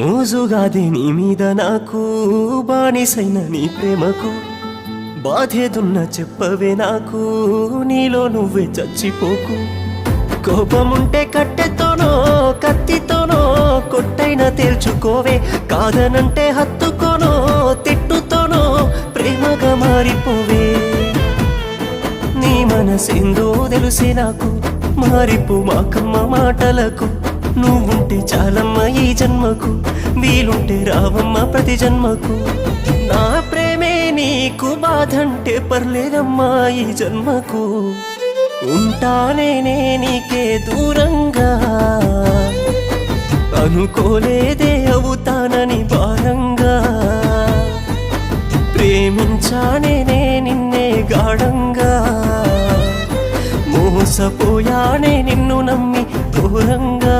మోజుగాదే నీ మీద నాకు బానిసైన నీ ప్రేమకు బాధేదున్న చెప్పవే నాకు నీలో నువ్వే చచ్చిపోకు కోపముంటే కట్టెతోనో కత్తితోనో కొట్టైనా తేల్చుకోవే కాదనంటే హత్తుకోనో తిట్టుతోనో ప్రేమగా మారిపోవే నీ మనసేందో తెలిసే నాకు మారిపో మాకమ్మ మాటలకు నువ్వుంటే చాలమ్మ ఈ జన్మకు వీలుంటే రావమ్మ ప్రతి జన్మకు నా ప్రేమే నీకు బాధంటే పర్లేదమ్మా ఈ జన్మకు ఉంటానేనే నీకే దూరంగా అనుకోలేదే అవుతానని భారంగా ప్రేమించానేనే నిన్నే గాఢంగా మోసపోయానే నిన్ను నమ్మి దూరంగా